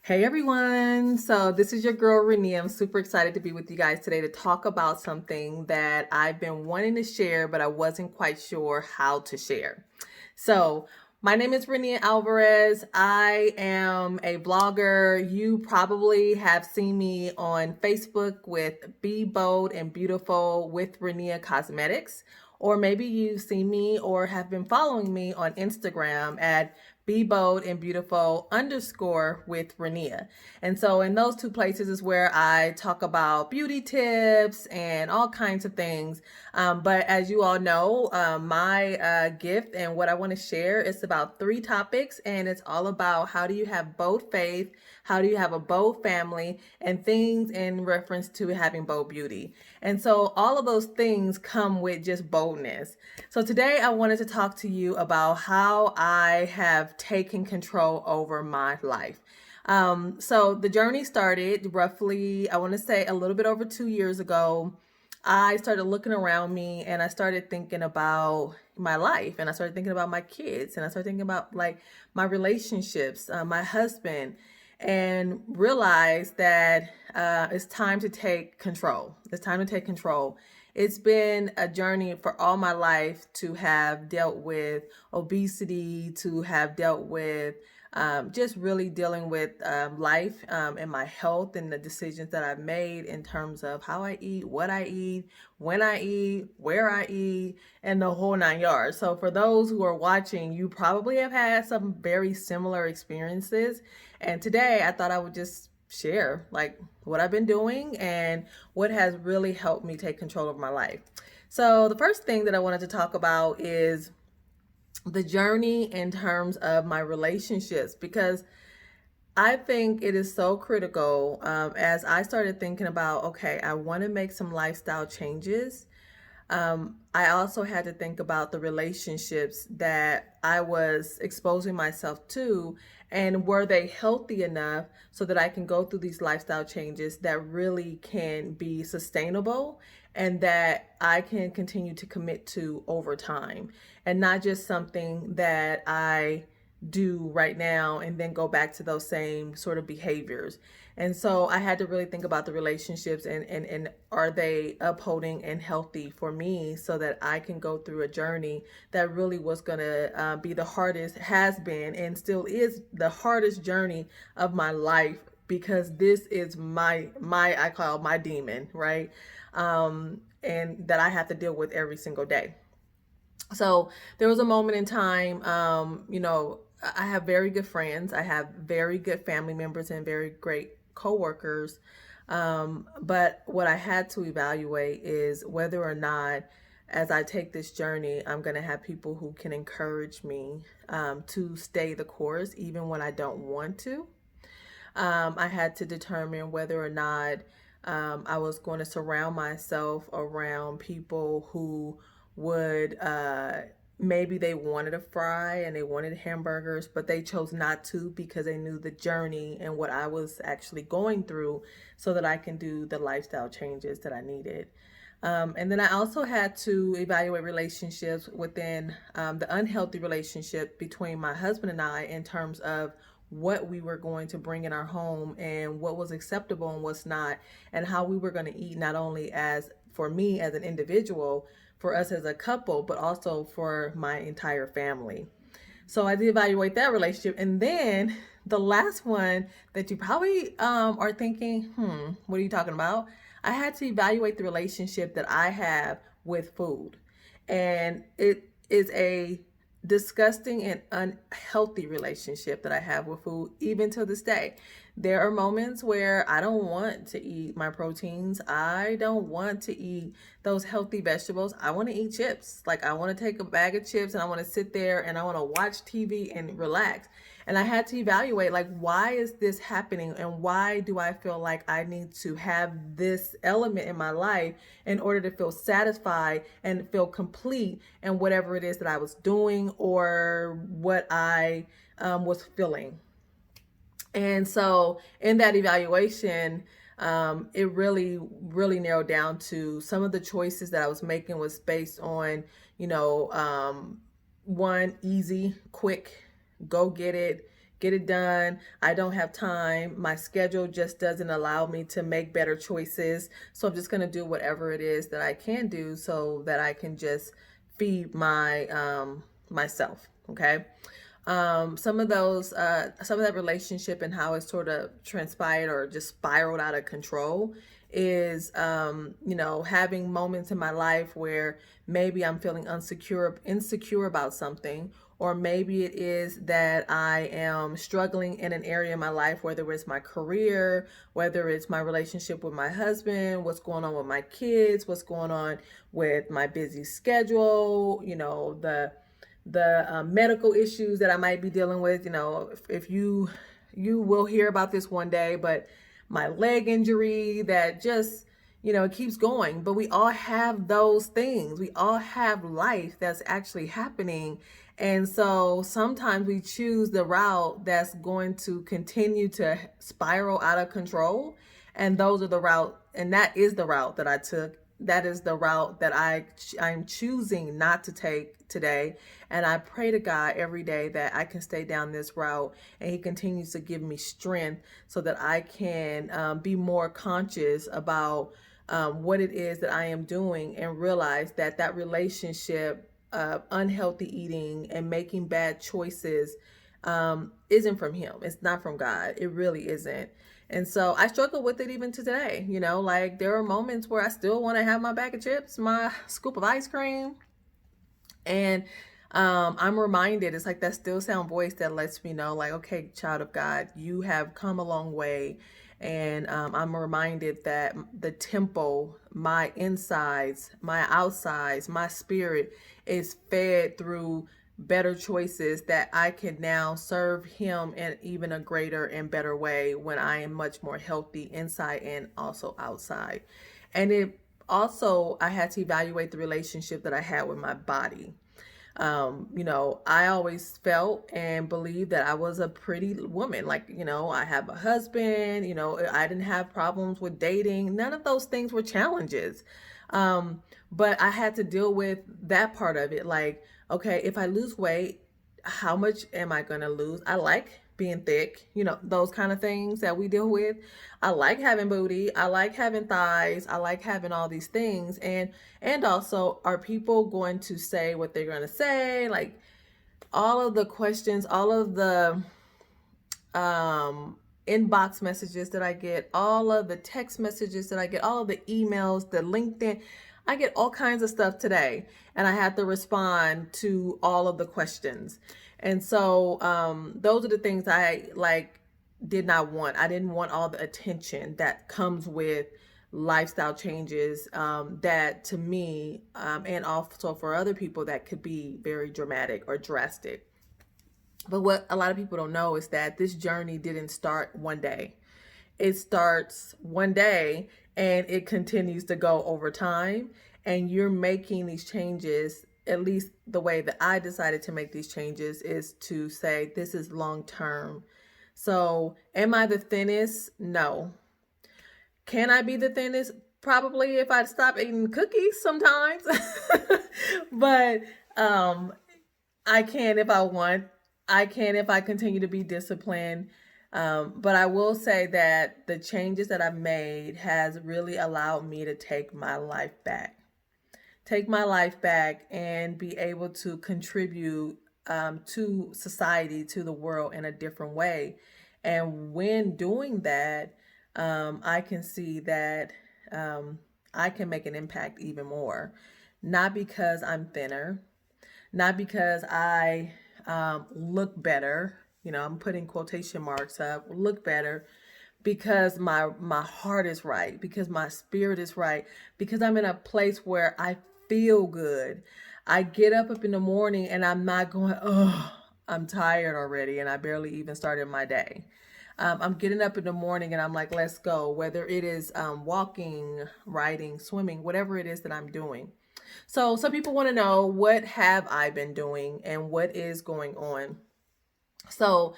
Hey everyone! So this is your girl Rania. I'm super excited to be with you guys today to talk about something that I've been wanting to share, but I wasn't quite sure how to share. So my name is Rania Alvarez. I am a blogger. You probably have seen me on Facebook with Be Bold and Beautiful with Rania Cosmetics. Or maybe you've seen me or have been following me on Instagram at Be Bold and Beautiful _, with Rania. And so in those two places is where I talk about beauty tips and all kinds of things. But as you all know, my gift and what I want to share is about 3 topics, and it's all about how do you have bold faith, how do you have a bold family, and things in reference to having bold beauty. And so all of those things come with just boldness. So today I wanted to talk to you about how I have taken control over my life. So the journey started roughly, I want to say a little bit over 2 years ago. I started looking around me and I started thinking about my life, and I started thinking about my kids, and I started thinking about like my relationships, my husband, and realized that it's time to take control. It's time to take control. It's been a journey for all my life to have dealt with obesity, to have dealt with just really dealing with life and my health and the decisions that I've made in terms of how I eat, what I eat, when I eat, where I eat, and the whole 9 yards. So for those who are watching, you probably have had some very similar experiences. And today I thought I would just share like what I've been doing and what has really helped me take control of my life. So the first thing that I wanted to talk about is the journey in terms of my relationships, because I think it is so critical. As I started thinking about, okay, I want to make some lifestyle changes. I also had to think about the relationships that I was exposing myself to, and were they healthy enough so that I can go through these lifestyle changes that really can be sustainable and that I can continue to commit to over time, and not just something that I do right now and then go back to those same sort of behaviors. And so I had to really think about the relationships, and are they upholding and healthy for me so that I can go through a journey that really was going to be the hardest, has been and still is the hardest journey of my life, because this is my I call my demon, right? And that I have to deal with every single day. So there was a moment in time, I have very good friends. I have very good family members and very great coworkers. But what I had to evaluate is whether or not, as I take this journey, I'm going to have people who can encourage me to stay the course, even when I don't want to. I had to determine whether or not I was going to surround myself around people who would maybe they wanted a fry and they wanted hamburgers, but they chose not to because they knew the journey and what I was actually going through, so that I can do the lifestyle changes that I needed. And then I also had to evaluate relationships within the unhealthy relationship between my husband and I, in terms of what we were going to bring in our home and what was acceptable and what's not, and how we were going to eat, not only as for me as an individual, for us as a couple, but also for my entire family. So I did evaluate that relationship. And then the last one that you probably are thinking, what are you talking about? I had to evaluate the relationship that I have with food. And it is a disgusting and unhealthy relationship that I have with food, even to this day. There are moments where I don't want to eat my proteins. I don't want to eat those healthy vegetables. I want to eat chips. Like, I want to take a bag of chips and I want to sit there and I want to watch TV and relax. And I had to evaluate, like, why is this happening, and why do I feel like I need to have this element in my life in order to feel satisfied and feel complete in whatever it is that I was doing or what I was feeling. And so in that evaluation, it really narrowed down to some of the choices that I was making was based on, one, easy, quick, go get it, get it done. I don't have time. My schedule just doesn't allow me to make better choices. So I'm just going to do whatever it is that I can do so that I can just feed myself. Okay. Some of that relationship and how it sort of transpired or just spiraled out of control is, having moments in my life where maybe I'm feeling insecure about something, or maybe it is that I am struggling in an area of my life, whether it's my career, whether it's my relationship with my husband, what's going on with my kids, what's going on with my busy schedule, the medical issues that I might be dealing with. If you will hear about this one day, but my leg injury that just, it keeps going. But we all have those things. We all have life that's actually happening. And so sometimes we choose the route that's going to continue to spiral out of control. And that is the route that I took. That is the route that I'm choosing not to take today. And I pray to God every day that I can stay down this route and He continues to give me strength so that I can be more conscious about what it is that I am doing, and realize that relationship, unhealthy eating and making bad choices isn't from Him. It's not from God. It really isn't. And so I struggle with it even to today. Like there are moments where I still want to have my bag of chips, my scoop of ice cream. And I'm reminded, it's like that still sound voice that lets me know, like, okay, child of God, you have come a long way. And I'm reminded that the temple, my insides, my outsides, my spirit is fed through better choices, that I can now serve Him in even a greater and better way when I am much more healthy inside and also outside. And it also, I had to evaluate the relationship that I had with my body. I always felt and believed that I was a pretty woman. Like, I have a husband, I didn't have problems with dating. None of those things were challenges. But I had to deal with that part of it. Like, okay, if I lose weight, how much am I going to lose? I like being thick, those kind of things that we deal with. I like having booty. I like having thighs. I like having all these things. And also, are people going to say what they're going to say? Like all of the questions, all of the inbox messages that I get, all of the text messages that I get, all of the emails, the LinkedIn, I get all kinds of stuff today, and I have to respond to all of the questions. And so those are the things I did not want. I didn't want all the attention that comes with lifestyle changes, that to me, and also for other people, that could be very dramatic or drastic. But what a lot of people don't know is that this journey didn't start one day. It starts one day and it continues to go over time. And you're making these changes, at least the way that I decided to make these changes is to say, this is long term. So am I the thinnest? No. Can I be the thinnest? Probably, if I stop eating cookies sometimes. But I can if I want. I can if I continue to be disciplined. But I will say that the changes that I've made has really allowed me to take my life back. Take my life back and be able to contribute to society, to the world in a different way. And when doing that, I can see that I can make an impact even more. Not because I'm thinner, not because I look better, I'm putting quotation marks up, look better, because my heart is right, because my spirit is right, because I'm in a place where I feel good. I get up in the morning and I'm not going, oh, I'm tired already and I barely even started my day. I'm getting up in the morning and I'm like, let's go, whether it is walking, riding, swimming, whatever it is that I'm doing. So some people want to know, what have I been doing and what is going on? So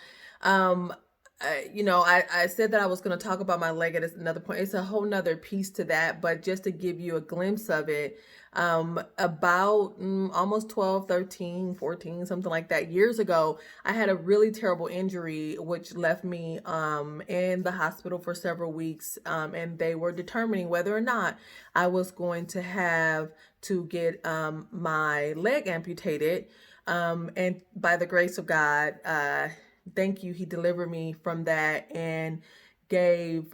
I said that I was going to talk about my leg at another point. It's a whole nother piece to that, but just to give you a glimpse of it, about almost 12, 13, 14, something like that, years ago, I had a really terrible injury, which left me in the hospital for several weeks. And they were determining whether or not I was going to have to get my leg amputated. And by the grace of God, thank you, he delivered me from that and gave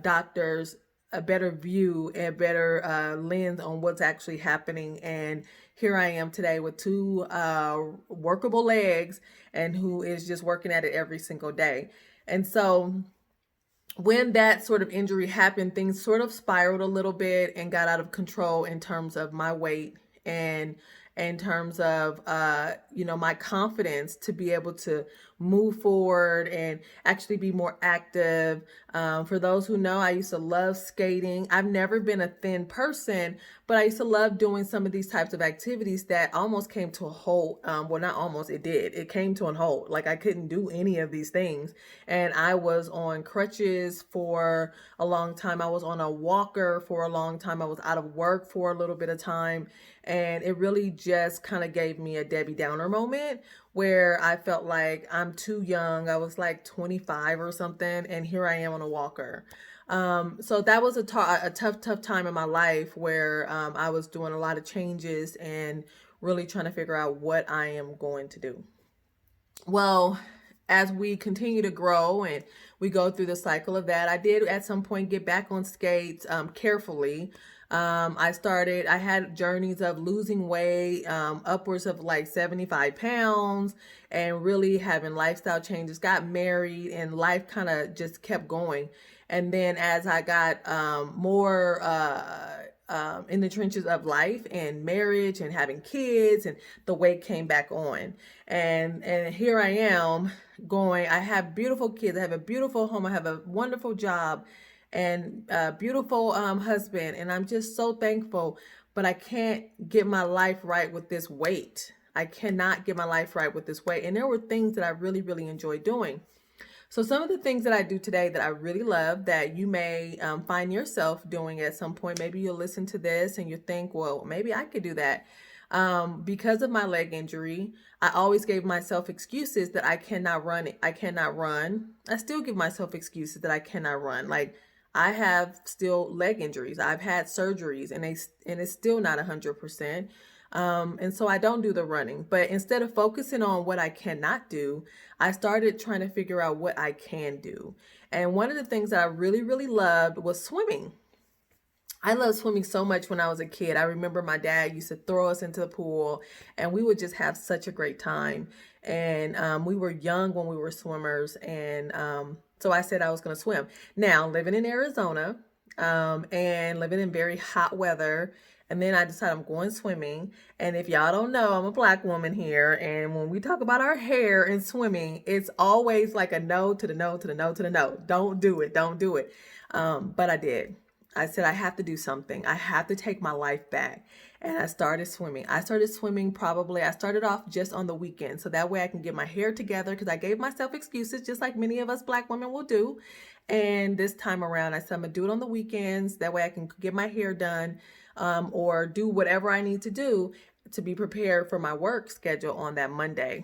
doctors a better view and better lens on what's actually happening. And here I am today with two workable legs and who is just working at it every single day. And so when that sort of injury happened, things sort of spiraled a little bit and got out of control in terms of my weight and in terms of my confidence to be able to move forward and actually be more active. For those who know, I used to love skating. I've never been a thin person, but I used to love doing some of these types of activities that almost came to a halt. Well, not almost, it did. It came to a halt. Like I couldn't do any of these things. And I was on crutches for a long time. I was on a walker for a long time. I was out of work for a little bit of time. And it really just kind of gave me a Debbie Downer moment where I felt like I'm too young. I was like 25 or something, and here I am on a walker. So that was a tough time in my life where I was doing a lot of changes and really trying to figure out what I am going to do. Well, as we continue to grow and we go through the cycle of that, I did at some point get back on skates carefully. I had journeys of losing weight, upwards of like 75 pounds and really having lifestyle changes, got married and life kind of just kept going. And then as I got more in the trenches of life and marriage and having kids, and the weight came back on. And here I am going, I have beautiful kids, I have a beautiful home, I have a wonderful job and a beautiful husband, and I'm just so thankful, but I can't get my life right with this weight. I cannot get my life right with this weight. And there were things that I really, really enjoyed doing. So some of the things that I do today that I really love that you may find yourself doing at some point, maybe you'll listen to this and you think, well, maybe I could do that. Because of my leg injury, I always gave myself excuses that I cannot run. I cannot run. I still give myself excuses that I cannot run. Like I have still leg injuries. I've had surgeries and it's still not 100%. And so I don't do the running, but instead of focusing on what I cannot do, I started trying to figure out what I can do. And one of the things that I really, really loved was swimming. I loved swimming so much when I was a kid. I remember my dad used to throw us into the pool and we would just have such a great time. And we were young when we were swimmers. And so I said I was going to swim. Now, living in Arizona and living in very hot weather, and then I decided I'm going swimming. And if y'all don't know, I'm a Black woman here. And when we talk about our hair and swimming, it's always like a no to the no to the no to the no. Don't do it. Don't do it. But I did. I said, I have to do something. I have to take my life back. And I started swimming. I started off just on the weekend. So that way I can get my hair together because I gave myself excuses, just like many of us Black women will do. And this time around, I said, I'm going to do it on the weekends. That way I can get my hair done or do whatever I need to do to be prepared for my work schedule on that Monday.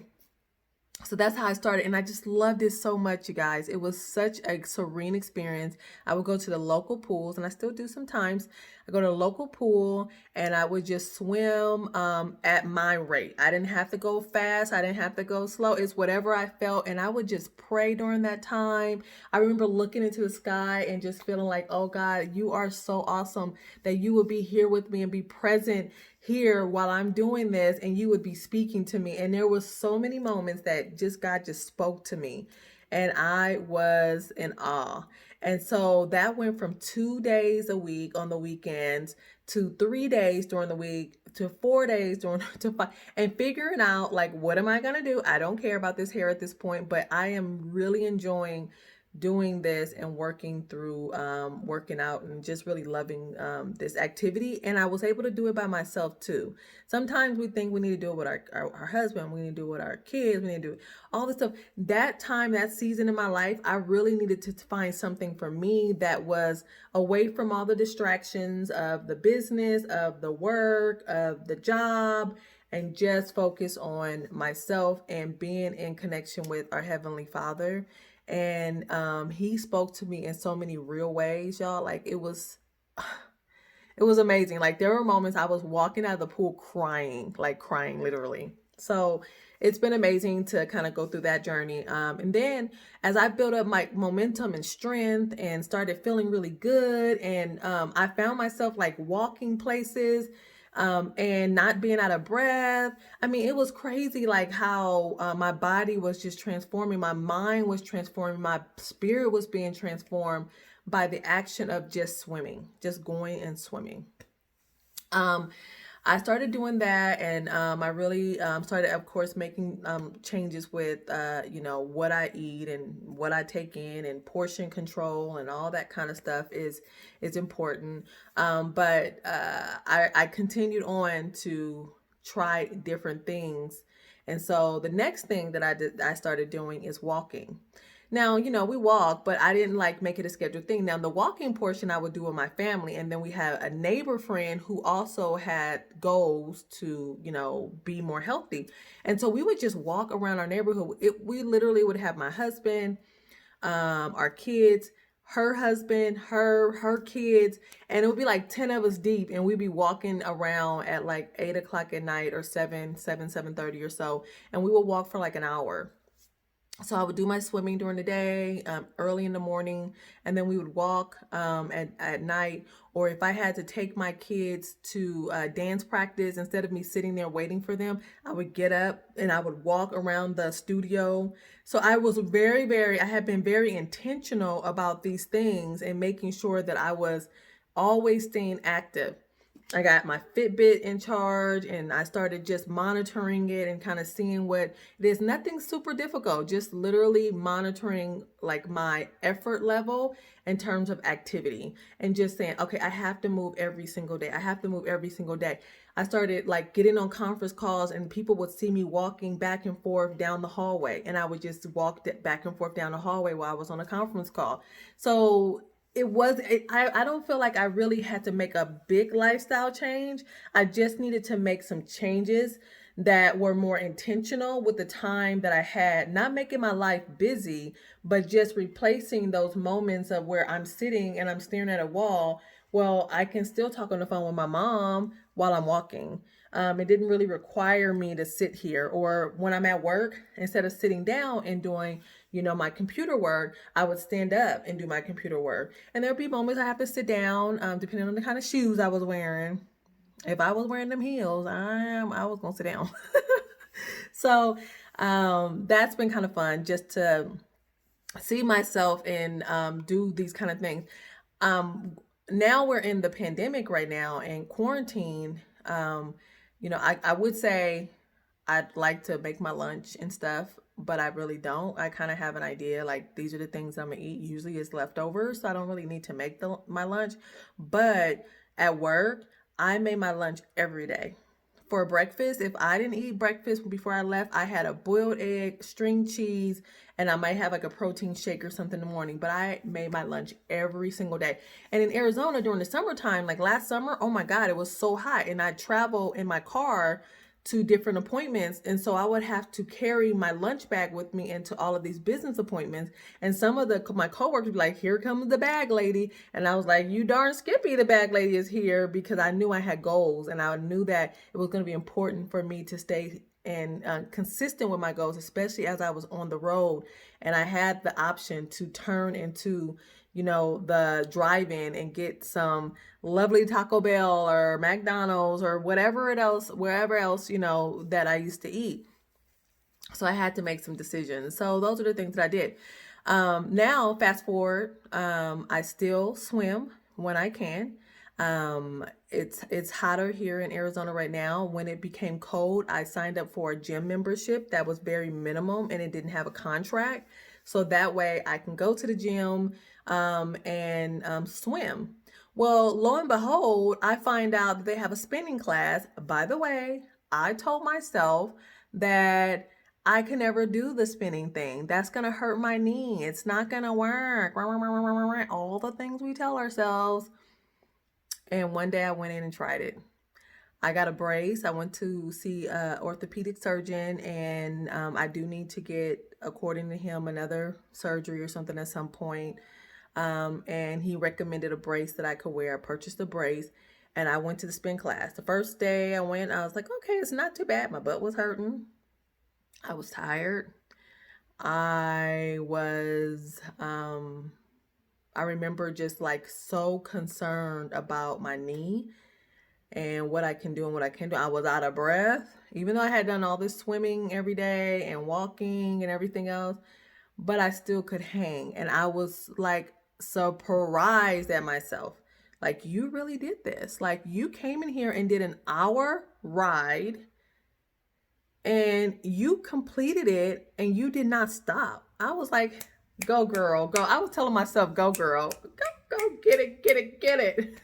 So that's how I started. And I just loved it so much, you guys. It was such a serene experience. I would go to the local pools, and I still do sometimes. I go to the local pool and I would just swim at my rate. I didn't have to go fast. I didn't have to go slow. It's whatever I felt. And I would just pray during that time. I remember looking into the sky and just feeling like, oh God, you are so awesome that you would be here with me and be present here while I'm doing this, and you would be speaking to me. And there was so many moments that God just spoke to me, and I was in awe. And so that went from 2 days a week on the weekends to 3 days during the week to 4 days to 5, and figuring out like, what am I going to do? I don't care about this hair at this point, but I am really enjoying doing this and working through working out and just really loving this activity. And I was able to do it by myself too. Sometimes we think we need to do it with our husband, we need to do it with our kids, we need to do all this stuff. That time, that season in my life, I really needed to find something for me that was away from all the distractions of the business, of the work, of the job, and just focus on myself and being in connection with our Heavenly Father. And he spoke to me in so many real ways, y'all. Like it was amazing. Like there were moments I was walking out of the pool crying, like crying literally. So it's been amazing to kind of go through that journey. And then as I built up my momentum and strength and started feeling really good, and I found myself like walking places and not being out of breath. I mean, it was crazy like how my body was just transforming, my mind was transforming, my spirit was being transformed by the action of just swimming, just going and swimming. I started doing that, and I really started, of course, making changes with, what I eat and what I take in, and portion control and all that kind of stuff is important. But I continued on to try different things, and so the next thing that I started doing is walking. Now, we walk, but I didn't like make it a scheduled thing. Now, the walking portion I would do with my family. And then we had a neighbor friend who also had goals to, be more healthy. And so we would just walk around our neighborhood. We literally would have my husband, our kids, her husband, her kids, and it would be like 10 of us deep, and we'd be walking around at like 8 o'clock at night or 7:30 or so. And we would walk for like an hour. So I would do my swimming during the day, early in the morning, and then we would walk at night. Or if I had to take my kids to dance practice, instead of me sitting there waiting for them, I would get up and I would walk around the studio. So I was I had been very intentional about these things and making sure that I was always staying active. I got my Fitbit in charge, and I started just monitoring it and kind of seeing what it is. Nothing super difficult, just literally monitoring like my effort level in terms of activity, and just saying, okay, I have to move every single day. I have to move every single day. I started like getting on conference calls, and people would see me walking back and forth down the hallway, and I would just walk back and forth down the hallway while I was on a conference call. So I don't feel like I really had to make a big lifestyle change. I just needed to make some changes that were more intentional with the time that I had, not making my life busy, but just replacing those moments of where I'm sitting and I'm staring at a wall. Well, I can still talk on the phone with my mom while I'm walking. It didn't really require me to sit here, or when I'm at work, instead of sitting down and doing, my computer work, I would stand up and do my computer work. And there'll be moments I have to sit down, depending on the kind of shoes I was wearing. If I was wearing them heels, I was gonna sit down. So that's been kind of fun, just to see myself and do these kind of things. Now we're in the pandemic right now and quarantine. I would say I'd like to make my lunch and stuff, but I really don't. I kind of have an idea, like these are the things I'm gonna eat. Usually it's leftovers, so I don't really need to make my lunch. But at work, I made my lunch every day. For breakfast, if I didn't eat breakfast before I left, I had a boiled egg, string cheese, and I might have like a protein shake or something in the morning. But I made my lunch every single day. And in Arizona during the summertime, like last summer, oh my God, it was so hot. And I travel in my car to different appointments, and so I would have to carry my lunch bag with me into all of these business appointments. And some of my coworkers would be like, "Here comes the bag lady," and I was like, "You darn skippy, the bag lady is here," because I knew I had goals, and I knew that it was going to be important for me to stay and consistent with my goals, especially as I was on the road and I had the option to turn into the drive-in and get some lovely Taco Bell or McDonald's or wherever else, that I used to eat. So I had to make some decisions. So those are the things that I did. Now, fast forward, I still swim when I can. It's hotter here in Arizona right now. When it became cold, I signed up for a gym membership that was very minimum and it didn't have a contract. so that way I can go to the gym and swim. Well, lo and behold, I find out that they have a spinning class. By the way, I told myself that I can never do the spinning thing. That's going to hurt my knee. It's not going to work. All the things we tell ourselves. And one day I went in and tried it. I got a brace. I went to see an orthopedic surgeon, and I do need to get, according to him, another surgery or something at some point. And he recommended a brace that I could wear. I purchased a brace, and I went to the spin class. The first day I went, I was like, okay, it's not too bad. My butt was hurting. I was tired. I was, I remember just like so concerned about my knee and what I can do and what I can do. I was out of breath, even though I had done all this swimming every day and walking and everything else, but I still could hang. And I was like surprised at myself. Like, you really did this. Like, you came in here and did an hour ride and you completed it and you did not stop. I was like, go girl, go. I was telling myself, go girl, go get it, get it, get it.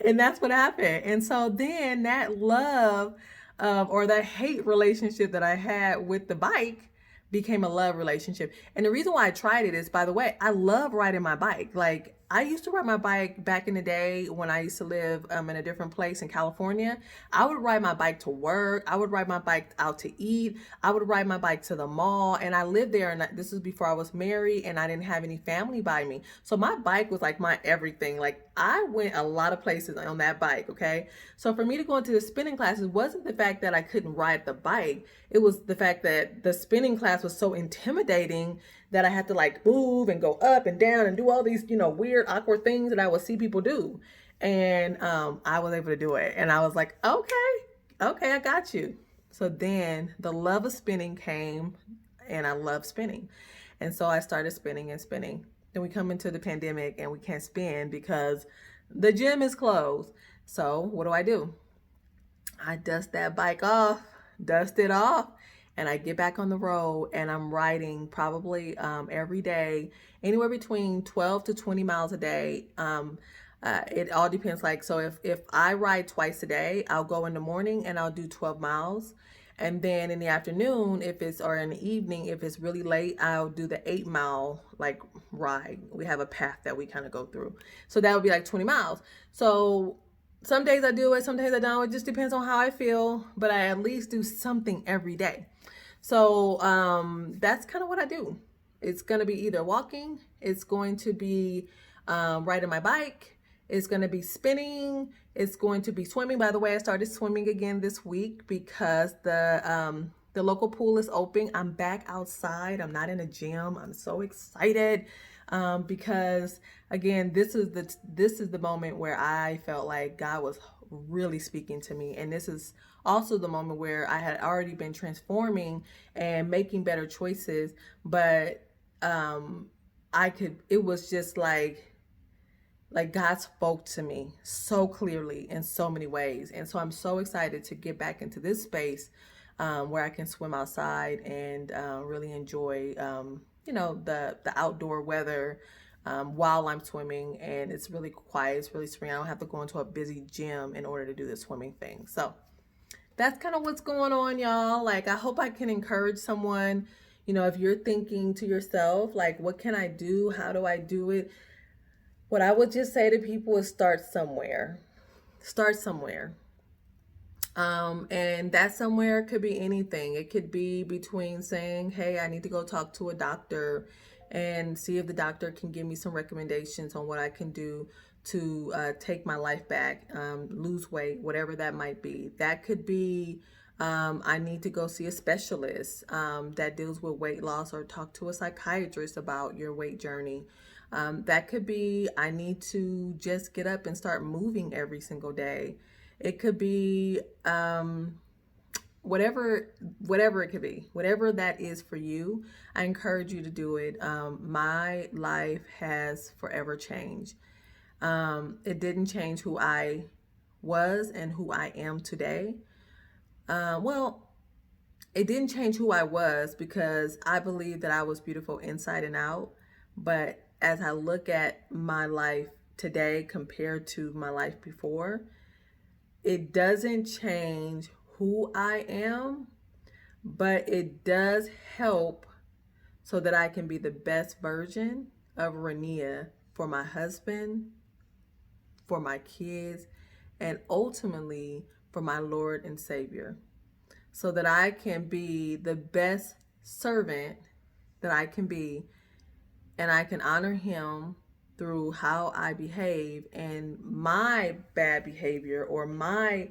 And that's what happened. And so then that love or that hate relationship that I had with the bike became a love relationship. And the reason why I tried it is, by the way, I love riding my bike. Like, I used to ride my bike back in the day when I used to live in a different place in California. I would ride my bike to work. I would ride my bike out to eat. I would ride my bike to the mall. And I lived there, and this was before I was married and I didn't have any family by me. So my bike was like my everything. Like, I went a lot of places on that bike, okay? So for me to go into the spinning classes wasn't the fact that I couldn't ride the bike. It was the fact that the spinning class was so intimidating that I had to like move and go up and down and do all these, weird, awkward things that I would see people do. And I was able to do it. And I was like, okay, I got you. So then the love of spinning came, and I love spinning. And so I started spinning and spinning. Then we come into the pandemic and we can't spin because the gym is closed. So what do? I dust that bike off, dust it off, and I get back on the road, and I'm riding probably every day, anywhere between 12 to 20 miles a day. It all depends. Like, so if I ride twice a day, I'll go in the morning and I'll do 12 miles. And then in the afternoon, or in the evening, if it's really late, I'll do the 8 mile like ride. We have a path that we kind of go through. So that would be like 20 miles. So some days I do it, some days I don't. It just depends on how I feel, but I at least do something every day. So that's kind of what I do. It's going to be either walking, it's going to be riding my bike, it's going to be spinning, it's going to be swimming. By the way, I started swimming again this week because the local pool is open. I'm back outside. I'm not in a gym. I'm so excited because again, this is the moment where I felt like God was really speaking to me, and this is also the moment where I had already been transforming and making better choices, but it was just like God spoke to me so clearly in so many ways. And so I'm so excited to get back into this space where I can swim outside and really enjoy, the outdoor weather while I'm swimming. And it's really quiet. It's really serene. I don't have to go into a busy gym in order to do the swimming thing. So that's kind of what's going on, y'all. Like, I hope I can encourage someone, if you're thinking to yourself, like, what can I do? How do I do it? What I would just say to people is start somewhere. Start somewhere. And that somewhere could be anything. It could be between saying, hey, I need to go talk to a doctor and see if the doctor can give me some recommendations on what I can do to take my life back, lose weight, whatever that might be. That could be I need to go see a specialist that deals with weight loss, or talk to a psychiatrist about your weight journey. That could be I need to just get up and start moving every single day. It could be whatever it could be, whatever that is for you. I encourage you to do it. My life has forever changed. It didn't change who I was and who I am today. Well, it didn't change who I was, because I believe that I was beautiful inside and out. But as I look at my life today compared to my life before, it doesn't change who I am, but it does help so that I can be the best version of Rania for my husband, for my kids, and ultimately for my Lord and Savior, so that I can be the best servant that I can be, and I can honor him through how I behave and my bad behavior or my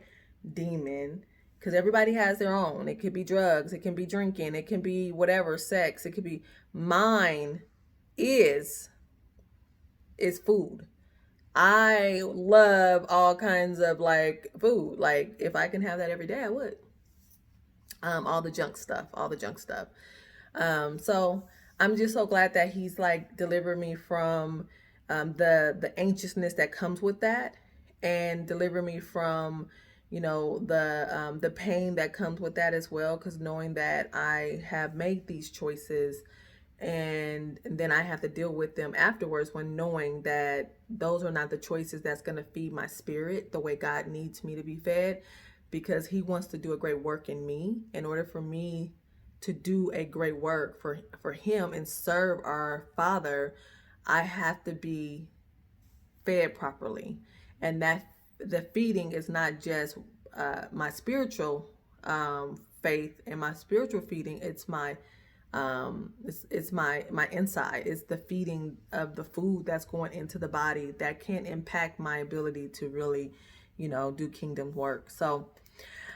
demon, because everybody has their own. It could be drugs, it can be drinking, it can be whatever, sex, it could be. Mine is food. I love all kinds of like food. Like if I can have that every day, I would. All the junk stuff. So I'm just so glad that he's like delivered me from the anxiousness that comes with that, and deliver me from, you know, the pain that comes with that as well. Because knowing that I have made these choices, and then I have to deal with them afterwards, when knowing that those are not the choices that's going to feed my spirit the way God needs me to be fed, because he wants to do a great work in me. In order for me to do a great work for him and serve our Father, I have to be fed properly. And that the feeding is not just my spiritual faith and my spiritual feeding. It's my it's my inside. It's the feeding of the food that's going into the body that can impact my ability to really, you know, do kingdom work. So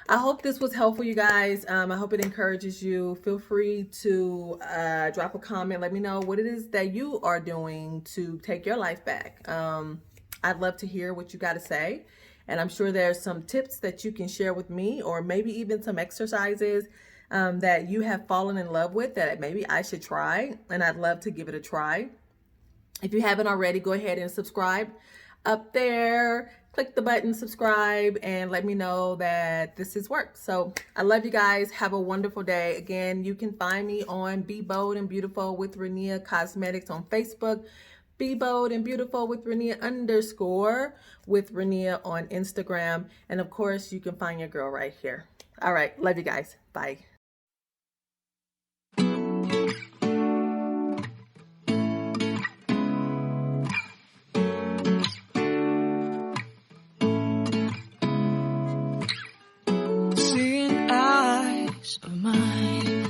I hope this was helpful, you guys. I hope it encourages you. Feel free to drop a comment. Let me know what it is that you are doing to take your life back. I'd love to hear what you got to say. And I'm sure there's some tips that you can share with me, or maybe even some exercises that you have fallen in love with that maybe I should try. And I'd love to give it a try. If you haven't already, go ahead and subscribe up there. Click the button, subscribe, and let me know that this has worked. So I love you guys. Have a wonderful day. Again, you can find me on Be Bold and Beautiful with Rania Cosmetics on Facebook. Be Bold and Beautiful with Rania _ with Rania on Instagram. And of course, you can find your girl right here. All right. Love you guys. Bye. Of mine,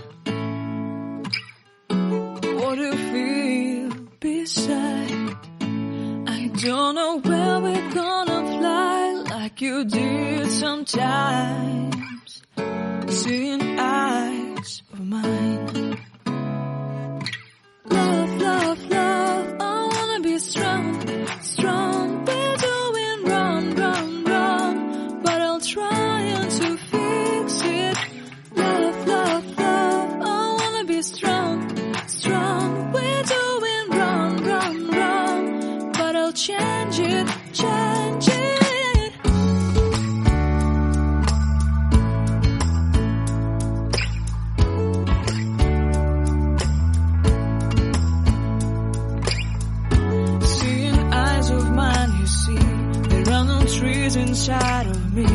what do you feel beside? I don't know where we're gonna fly like you did sometimes. Seeing eyes of mine. Love, love, love, I wanna be strong, strong. We're doing wrong, wrong, wrong, but I'll try to fix it. Love, love, love, I wanna be strong, strong. We're doing wrong, wrong, wrong, but I'll change it, change it. Seeing eyes of mine, you see, there are no trees inside of me.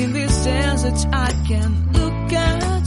In this desert I can look at